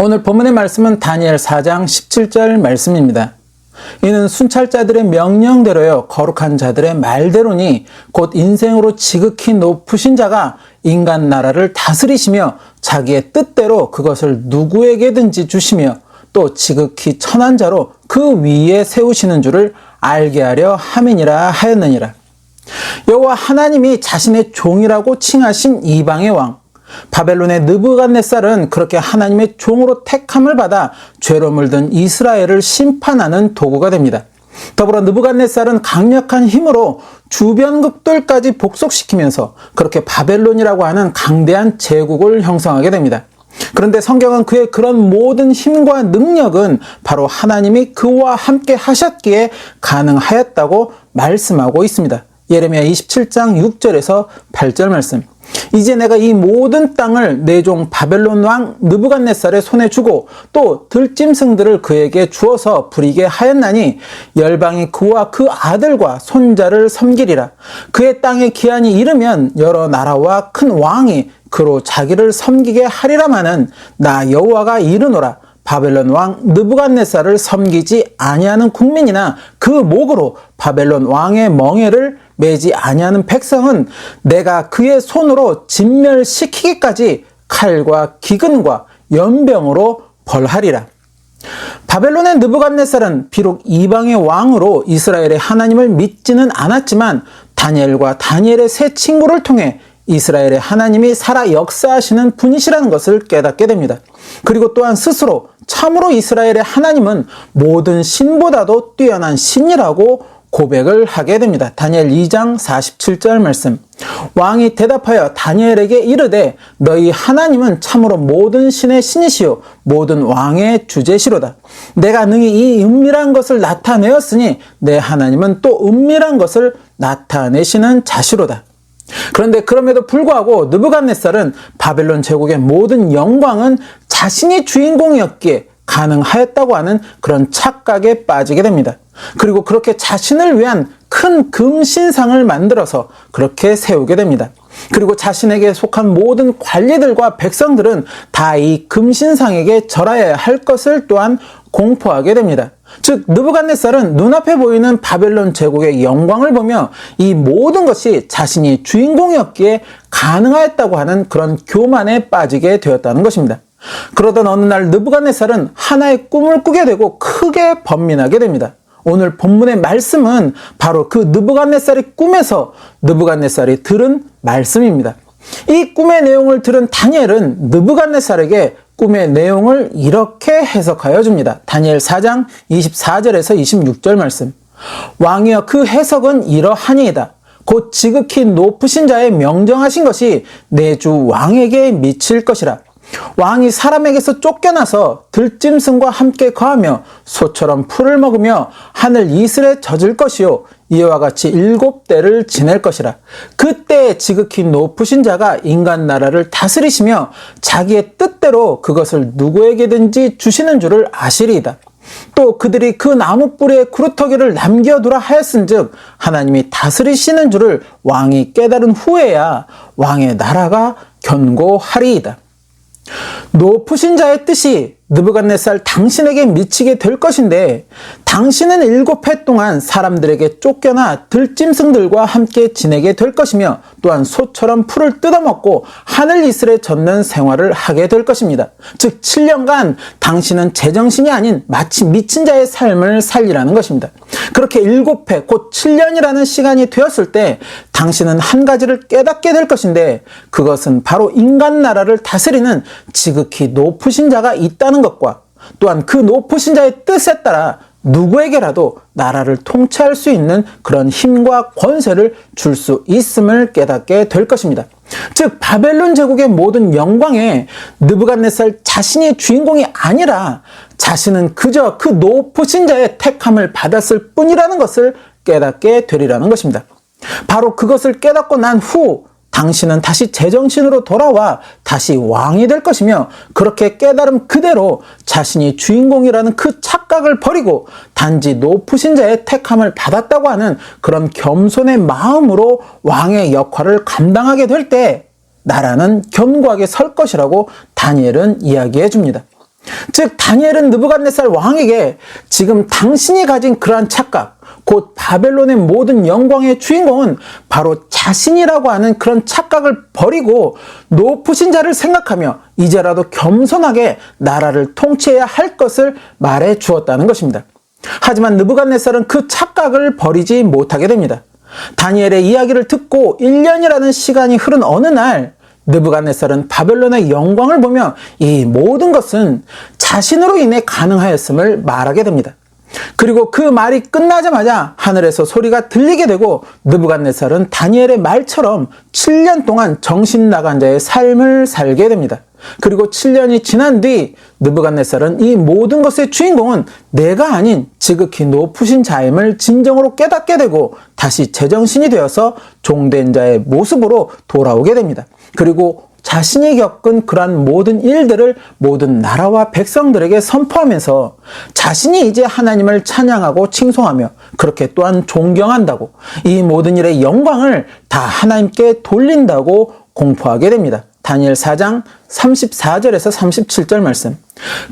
오늘 본문의 말씀은 다니엘 4장 17절 말씀입니다. 이는 순찰자들의 명령대로요 거룩한 자들의 말대로니 곧 인생으로 지극히 높으신 자가 인간 나라를 다스리시며 자기의 뜻대로 그것을 누구에게든지 주시며 또 지극히 천한 자로 그 위에 세우시는 줄을 알게 하려 함이니라 하였느니라. 여호와 하나님이 자신의 종이라고 칭하신 이방의 왕 바벨론의 느부갓네살은 그렇게 하나님의 종으로 택함을 받아 죄로 물든 이스라엘을 심판하는 도구가 됩니다. 더불어 느부갓네살은 강력한 힘으로 주변 국들까지 복속시키면서 그렇게 바벨론이라고 하는 강대한 제국을 형성하게 됩니다. 그런데 성경은 그의 그런 모든 힘과 능력은 바로 하나님이 그와 함께 하셨기에 가능하였다고 말씀하고 있습니다. 예레미야 27장 6절에서 8절 말씀. 이제 내가 이 모든 땅을 내 종 바벨론 왕 느부갓네살의 손에 주고 또 들짐승들을 그에게 주어서 부리게 하였나니 열방이 그와 그 아들과 손자를 섬기리라. 그의 땅의 기한이 이르면 여러 나라와 큰 왕이 그로 자기를 섬기게 하리라마는 나 여호와가 이르노라. 바벨론 왕 느부갓네살을 섬기지 아니하는 국민이나 그 목으로 바벨론 왕의 멍에를 매지 아니하는 백성은 내가 그의 손으로 진멸시키기까지 칼과 기근과 연병으로 벌하리라. 바벨론의 느부갓네살은 비록 이방의 왕으로 이스라엘의 하나님을 믿지는 않았지만 다니엘과 다니엘의 세 친구를 통해 이스라엘의 하나님이 살아 역사하시는 분이시라는 것을 깨닫게 됩니다. 그리고 또한 스스로 참으로 이스라엘의 하나님은 모든 신보다도 뛰어난 신이라고 고백을 하게 됩니다. 다니엘 2장 47절 말씀. 왕이 대답하여 다니엘에게 이르되 너희 하나님은 참으로 모든 신의 신이시요 모든 왕의 주제시로다. 내가 능히 이 은밀한 것을 나타내었으니 내 하나님은 또 은밀한 것을 나타내시는 자시로다. 그런데 그럼에도 불구하고 느부갓네살은 바벨론 제국의 모든 영광은 자신이 주인공이었기에 가능하였다고 하는 그런 착각에 빠지게 됩니다. 그리고 그렇게 자신을 위한 큰 금신상을 만들어서 그렇게 세우게 됩니다. 그리고 자신에게 속한 모든 관리들과 백성들은 다 이 금신상에게 절하여야 할 것을 또한 공포하게 됩니다. 즉 느부갓네살은 눈앞에 보이는 바벨론 제국의 영광을 보며 이 모든 것이 자신이 주인공이었기에 가능하였다고 하는 그런 교만에 빠지게 되었다는 것입니다. 그러던 어느 날 느부갓네살은 하나의 꿈을 꾸게 되고 크게 번민하게 됩니다. 오늘 본문의 말씀은 바로 그 느부갓네살의 꿈에서 느부갓네살이 들은 말씀입니다. 이 꿈의 내용을 들은 다니엘은 느부갓네살에게 꿈의 내용을 이렇게 해석하여 줍니다. 다니엘 4장 24절에서 26절 말씀. 왕이여 그 해석은 이러하니이다. 곧 지극히 높으신 자의 명정하신 것이 내 주 왕에게 미칠 것이라. 왕이 사람에게서 쫓겨나서 들짐승과 함께 거하며 소처럼 풀을 먹으며 하늘 이슬에 젖을 것이요 이와 같이 7대를 지낼 것이라. 그때 지극히 높으신 자가 인간 나라를 다스리시며 자기의 뜻대로 그것을 누구에게든지 주시는 줄을 아시리이다. 또 그들이 그 나무 뿌리에 구루터기를 남겨두라 하였은즉 하나님이 다스리시는 줄을 왕이 깨달은 후에야 왕의 나라가 견고하리이다. 높으신 자의 뜻이 느부갓네살 당신에게 미치게 될 것인데 당신은 7해 동안 사람들에게 쫓겨나 들짐승들과 함께 지내게 될 것이며 또한 소처럼 풀을 뜯어먹고 하늘 이슬에 젖는 생활을 하게 될 것입니다. 즉 7년간 당신은 제정신이 아닌 마치 미친 자의 삶을 살리라는 것입니다. 그렇게 7해 곧 7년이라는 시간이 되었을 때 당신은 한 가지를 깨닫게 될 것인데 그것은 바로 인간 나라를 다스리는 지극히 높으신 자가 있다는 것과 또한 그 높으신 자의 뜻에 따라 누구에게라도 나라를 통치할 수 있는 그런 힘과 권세를 줄 수 있음을 깨닫게 될 것입니다. 즉 바벨론 제국의 모든 영광에 느부갓네살 자신이 주인공이 아니라 자신은 그저 그 높으신 자의 택함을 받았을 뿐이라는 것을 깨닫게 되리라는 것입니다. 바로 그것을 깨닫고 난 후 당신은 다시 제정신으로 돌아와 다시 왕이 될 것이며 그렇게 깨달음 그대로 자신이 주인공이라는 그 착각을 버리고 단지 높으신 자의 택함을 받았다고 하는 그런 겸손의 마음으로 왕의 역할을 감당하게 될 때 나라는 견고하게 설 것이라고 다니엘은 이야기해 줍니다. 즉 다니엘은 느부갓네살 왕에게 지금 당신이 가진 그러한 착각, 곧 바벨론의 모든 영광의 주인공은 바로 자신이라고 하는 그런 착각을 버리고 높으신 자를 생각하며 이제라도 겸손하게 나라를 통치해야 할 것을 말해 주었다는 것입니다. 하지만 느부갓네살은 그 착각을 버리지 못하게 됩니다. 다니엘의 이야기를 듣고 1년이라는 시간이 흐른 어느 날 느부갓네살은 바벨론의 영광을 보며 이 모든 것은 자신으로 인해 가능하였음을 말하게 됩니다. 그리고 그 말이 끝나자마자 하늘에서 소리가 들리게 되고 느부갓네살은 다니엘의 말처럼 7년 동안 정신 나간 자의 삶을 살게 됩니다. 그리고 7년이 지난 뒤 느부갓네살은 이 모든 것의 주인공은 내가 아닌 지극히 높으신 자임을 진정으로 깨닫게 되고 다시 제정신이 되어서 종된 자의 모습으로 돌아오게 됩니다. 그리고 자신이 겪은 그러한 모든 일들을 모든 나라와 백성들에게 선포하면서 자신이 이제 하나님을 찬양하고 칭송하며 그렇게 또한 존경한다고 이 모든 일의 영광을 다 하나님께 돌린다고 공포하게 됩니다. 다니엘 4장 34절에서 37절 말씀.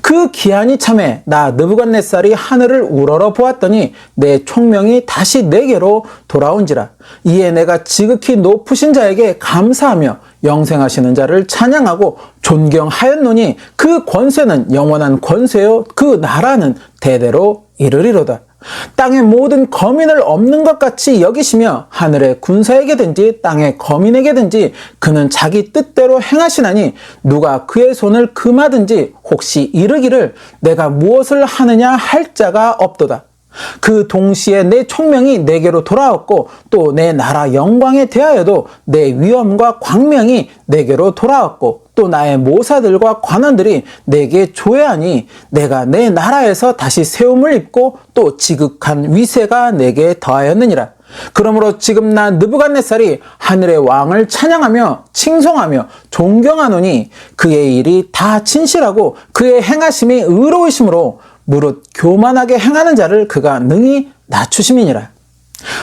그 기한이 참에 나 느부갓네살이 하늘을 우러러 보았더니 내 총명이 다시 내게로 돌아온지라. 이에 내가 지극히 높으신 자에게 감사하며 영생하시는 자를 찬양하고 존경하였노니 그 권세는 영원한 권세요 그 나라는 대대로 이르리로다. 땅의 모든 거민을 없는 것 같이 여기시며 하늘의 군사에게든지 땅의 거민에게든지 그는 자기 뜻대로 행하시나니 누가 그의 손을 금하든지 혹시 이르기를 내가 무엇을 하느냐 할 자가 없도다. 그 동시에 내 총명이 내게로 돌아왔고 또 내 나라 영광에 대하여도 내 위엄과 광명이 내게로 돌아왔고 또 나의 모사들과 관원들이 내게 조회하니 내가 내 나라에서 다시 세움을 입고 또 지극한 위세가 내게 더하였느니라. 그러므로 지금 나 느부갓네살이 하늘의 왕을 찬양하며 칭송하며 존경하노니 그의 일이 다 진실하고 그의 행하심이 의로우심으로 무릇 교만하게 행하는 자를 그가 능히 낮추심이니라.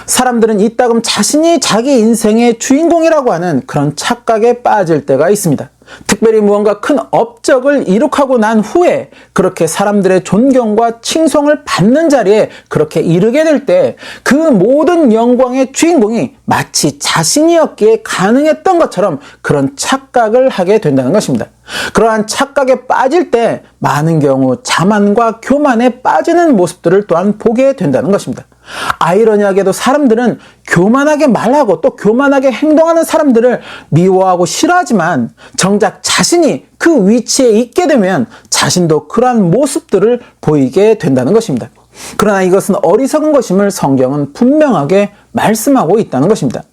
사람들은 이따금 자신이 자기 인생의 주인공이라고 하는 그런 착각에 빠질 때가 있습니다. 특별히 무언가 큰 업적을 이룩하고 난 후에 그렇게 사람들의 존경과 칭송을 받는 자리에 그렇게 이르게 될 때 그 모든 영광의 주인공이 마치 자신이었기에 가능했던 것처럼 그런 착각을 하게 된다는 것입니다. 그러한 착각에 빠질 때 많은 경우 자만과 교만에 빠지는 모습들을 또한 보게 된다는 것입니다. 아이러니하게도 사람들은 교만하게 말하고 또 교만하게 행동하는 사람들을 미워하고 싫어하지만 정작 자신이 그 위치에 있게 되면 자신도 그러한 모습들을 보이게 된다는 것입니다. 그러나 이것은 어리석은 것임을 성경은 분명하게 말씀하고 있다는 것입니다.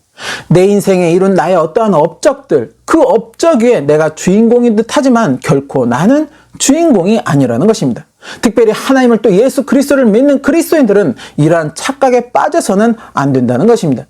내 인생에 이룬 나의 어떠한 업적들, 그 업적 위에 내가 주인공인 듯 하지만 결코 나는 주인공이 아니라는 것입니다. 특별히 하나님을 또 예수 그리스도를 믿는 그리스도인들은 이러한 착각에 빠져서는 안 된다는 것입니다.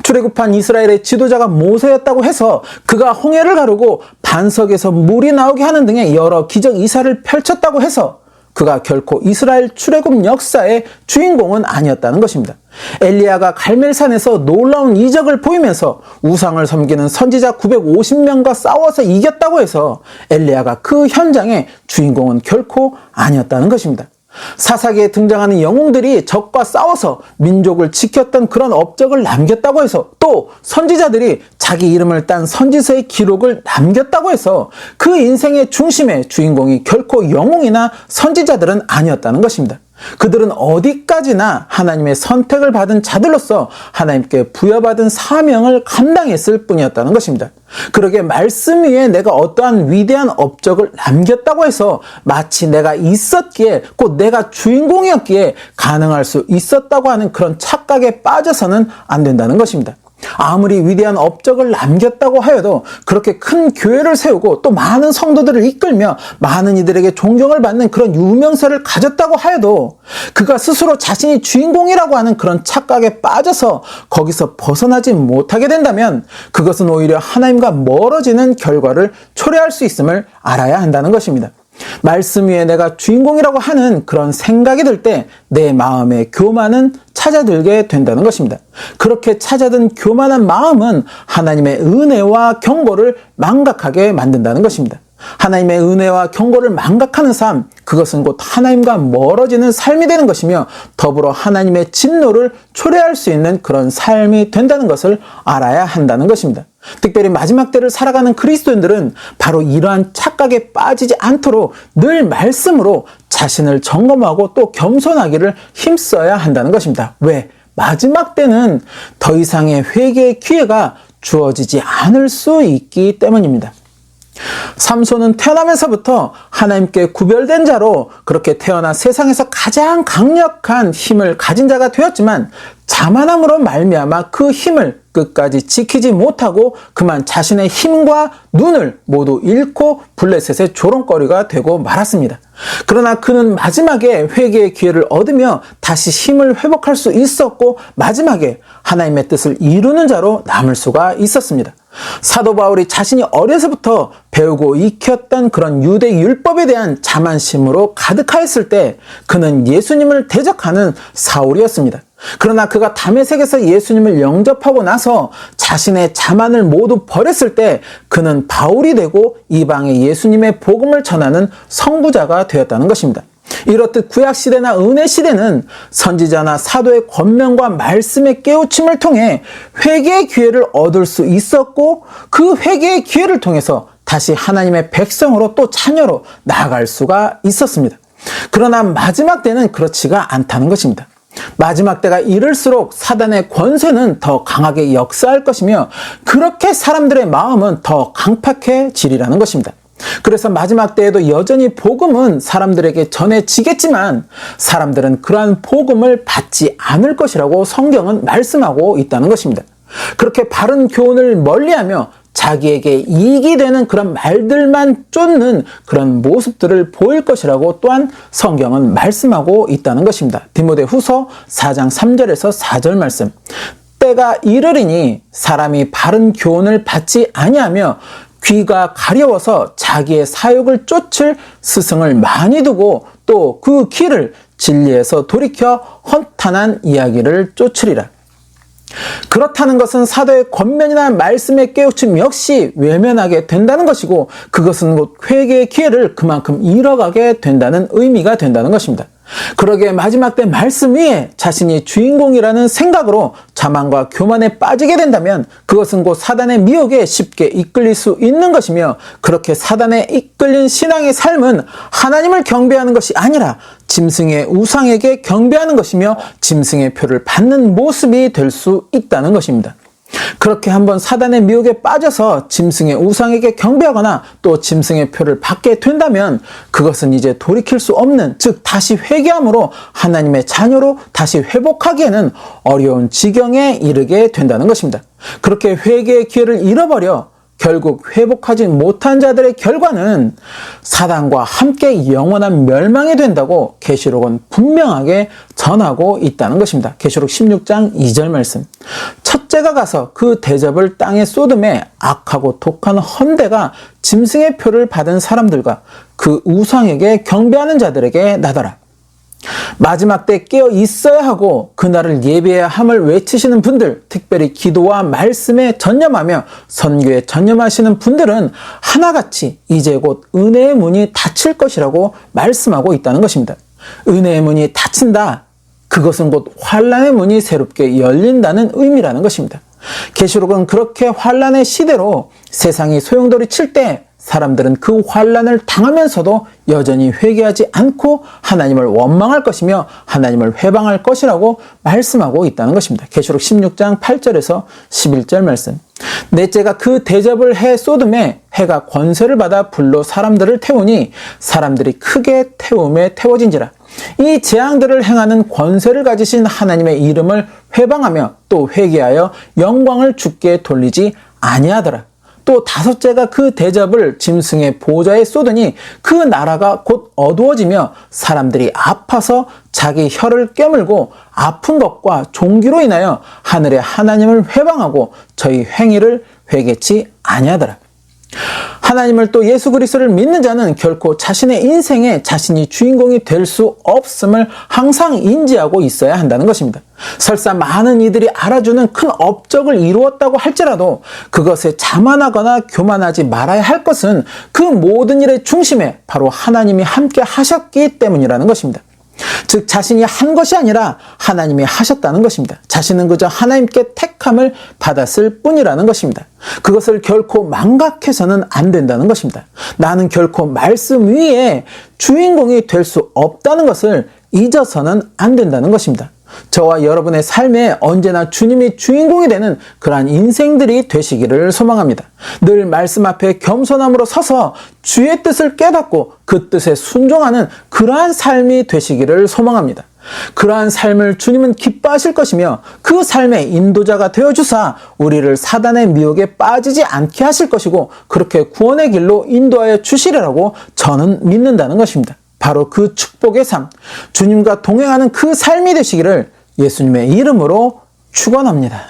출애굽한 이스라엘의 지도자가 모세였다고 해서 그가 홍해를 가르고 반석에서 물이 나오게 하는 등의 여러 기적 이사를 펼쳤다고 해서 그가 결코 이스라엘 출애굽 역사의 주인공은 아니었다는 것입니다. 엘리야가 갈멜산에서 놀라운 이적을 보이면서 우상을 섬기는 선지자 950명과 싸워서 이겼다고 해서 엘리야가 그 현장의 주인공은 결코 아니었다는 것입니다. 사사기에 등장하는 영웅들이 적과 싸워서 민족을 지켰던 그런 업적을 남겼다고 해서 또 선지자들이 자기 이름을 딴 선지서의 기록을 남겼다고 해서 그 인생의 중심의 주인공이 결코 영웅이나 선지자들은 아니었다는 것입니다. 그들은 어디까지나 하나님의 선택을 받은 자들로서 하나님께 부여받은 사명을 감당했을 뿐이었다는 것입니다. 그러게 말씀 위에 내가 어떠한 위대한 업적을 남겼다고 해서 마치 내가 있었기에 곧 내가 주인공이었기에 가능할 수 있었다고 하는 그런 착각에 빠져서는 안 된다는 것입니다. 아무리 위대한 업적을 남겼다고 하여도 그렇게 큰 교회를 세우고 또 많은 성도들을 이끌며 많은 이들에게 존경을 받는 그런 유명세를 가졌다고 하여도 그가 스스로 자신이 주인공이라고 하는 그런 착각에 빠져서 거기서 벗어나지 못하게 된다면 그것은 오히려 하나님과 멀어지는 결과를 초래할 수 있음을 알아야 한다는 것입니다. 말씀 위에 내가 주인공이라고 하는 그런 생각이 들 때 내 마음의 교만은 찾아들게 된다는 것입니다. 그렇게 찾아든 교만한 마음은 하나님의 은혜와 경고를 망각하게 만든다는 것입니다. 하나님의 은혜와 경고를 망각하는 삶, 그것은 곧 하나님과 멀어지는 삶이 되는 것이며 더불어 하나님의 진노를 초래할 수 있는 그런 삶이 된다는 것을 알아야 한다는 것입니다. 특별히 마지막 때를 살아가는 그리스도인들은 바로 이러한 착각에 빠지지 않도록 늘 말씀으로 자신을 점검하고 또 겸손하기를 힘써야 한다는 것입니다. 왜? 마지막 때는 더 이상의 회개의 기회가 주어지지 않을 수 있기 때문입니다. 삼손은 태어나면서부터 하나님께 구별된 자로 그렇게 태어나 세상에서 가장 강력한 힘을 가진 자가 되었지만 자만함으로 말미암아 그 힘을 끝까지 지키지 못하고 그만 자신의 힘과 눈을 모두 잃고 블레셋의 조롱거리가 되고 말았습니다. 그러나 그는 마지막에 회개의 기회를 얻으며 다시 힘을 회복할 수 있었고 마지막에 하나님의 뜻을 이루는 자로 남을 수가 있었습니다. 사도 바울이 자신이 어려서부터 배우고 익혔던 그런 유대 율법에 대한 자만심으로 가득하였을 때 그는 예수님을 대적하는 사울이었습니다. 그러나 그가 다메섹에서 예수님을 영접하고 나서 자신의 자만을 모두 버렸을 때 그는 바울이 되고 이방에 예수님의 복음을 전하는 선구자가 되었다는 것입니다. 이렇듯 구약시대나 은혜시대는 선지자나 사도의 권면과 말씀의 깨우침을 통해 회개의 기회를 얻을 수 있었고 그 회개의 기회를 통해서 다시 하나님의 백성으로 또 자녀로 나아갈 수가 있었습니다. 그러나 마지막 때는 그렇지가 않다는 것입니다. 마지막 때가 이를수록 사단의 권세는 더 강하게 역사할 것이며 그렇게 사람들의 마음은 더 강팍해지리라는 것입니다. 그래서 마지막 때에도 여전히 복음은 사람들에게 전해지겠지만 사람들은 그러한 복음을 받지 않을 것이라고 성경은 말씀하고 있다는 것입니다. 그렇게 바른 교훈을 멀리하며 자기에게 이익이 되는 그런 말들만 쫓는 그런 모습들을 보일 것이라고 또한 성경은 말씀하고 있다는 것입니다. 디모데후서 4장 3절에서 4절 말씀. 때가 이르리니 사람이 바른 교훈을 받지 아니하며 귀가 가려워서 자기의 사욕을 쫓을 스승을 많이 두고 또 그 귀를 진리에서 돌이켜 허탄한 이야기를 쫓으리라. 그렇다는 것은 사도의 권면이나 말씀의 깨우침 역시 외면하게 된다는 것이고 그것은 곧 회개의 기회를 그만큼 잃어가게 된다는 의미가 된다는 것입니다. 그러기에 마지막 때 말씀 위에 자신이 주인공이라는 생각으로 자만과 교만에 빠지게 된다면 그것은 곧 사단의 미혹에 쉽게 이끌릴 수 있는 것이며 그렇게 사단에 이끌린 신앙의 삶은 하나님을 경배하는 것이 아니라 짐승의 우상에게 경배하는 것이며 짐승의 표를 받는 모습이 될 수 있다는 것입니다. 그렇게 한번 사단의 미혹에 빠져서 짐승의 우상에게 경배하거나 또 짐승의 표를 받게 된다면 그것은 이제 돌이킬 수 없는, 즉 다시 회개함으로 하나님의 자녀로 다시 회복하기에는 어려운 지경에 이르게 된다는 것입니다. 그렇게 회개의 기회를 잃어버려 결국 회복하지 못한 자들의 결과는 사단과 함께 영원한 멸망이 된다고 계시록은 분명하게 전하고 있다는 것입니다. 계시록 16장 2절 말씀. 첫째가 가서 그 대접을 땅에 쏟음에 악하고 독한 헌대가 짐승의 표를 받은 사람들과 그 우상에게 경배하는 자들에게 나더라. 마지막 때 깨어 있어야 하고 그날을 예배해야 함을 외치시는 분들, 특별히 기도와 말씀에 전념하며 선교에 전념하시는 분들은 하나같이 이제 곧 은혜의 문이 닫힐 것이라고 말씀하고 있다는 것입니다. 은혜의 문이 닫힌다. 그것은 곧 환란의 문이 새롭게 열린다는 의미라는 것입니다. 계시록은 그렇게 환란의 시대로 세상이 소용돌이 칠 때 사람들은 그 환란을 당하면서도 여전히 회개하지 않고 하나님을 원망할 것이며 하나님을 회방할 것이라고 말씀하고 있다는 것입니다. 계시록 16장 8절에서 11절 말씀. 넷째가 그 대접을 해 쏟음에 해가 권세를 받아 불로 사람들을 태우니 사람들이 크게 태움에 태워진지라. 이 재앙들을 행하는 권세를 가지신 하나님의 이름을 회방하며 또 회개하여 영광을 주께 돌리지 아니하더라. 또 다섯째가 그 대접을 짐승의 보좌에 쏟으니 그 나라가 곧 어두워지며 사람들이 아파서 자기 혀를 깨물고 아픈 것과 종기로 인하여 하늘의 하나님을 회방하고 저희 행위를 회개치 아니하더라. 하나님을 또 예수 그리스도를 믿는 자는 결코 자신의 인생에 자신이 주인공이 될 수 없음을 항상 인지하고 있어야 한다는 것입니다. 설사 많은 이들이 알아주는 큰 업적을 이루었다고 할지라도 그것에 자만하거나 교만하지 말아야 할 것은 그 모든 일의 중심에 바로 하나님이 함께 하셨기 때문이라는 것입니다. 즉 자신이 한 것이 아니라 하나님이 하셨다는 것입니다. 자신은 그저 하나님께 택함을 받았을 뿐이라는 것입니다. 그것을 결코 망각해서는 안 된다는 것입니다. 나는 결코 말씀 위에 주인공이 될 수 없다는 것을 잊어서는 안 된다는 것입니다. 저와 여러분의 삶에 언제나 주님이 주인공이 되는 그러한 인생들이 되시기를 소망합니다. 늘 말씀 앞에 겸손함으로 서서 주의 뜻을 깨닫고 그 뜻에 순종하는 그러한 삶이 되시기를 소망합니다. 그러한 삶을 주님은 기뻐하실 것이며 그 삶의 인도자가 되어주사 우리를 사단의 미혹에 빠지지 않게 하실 것이고 그렇게 구원의 길로 인도하여 주시리라고 저는 믿는다는 것입니다. 바로 그 축복의 삶, 주님과 동행하는 그 삶이 되시기를 예수님의 이름으로 축원합니다.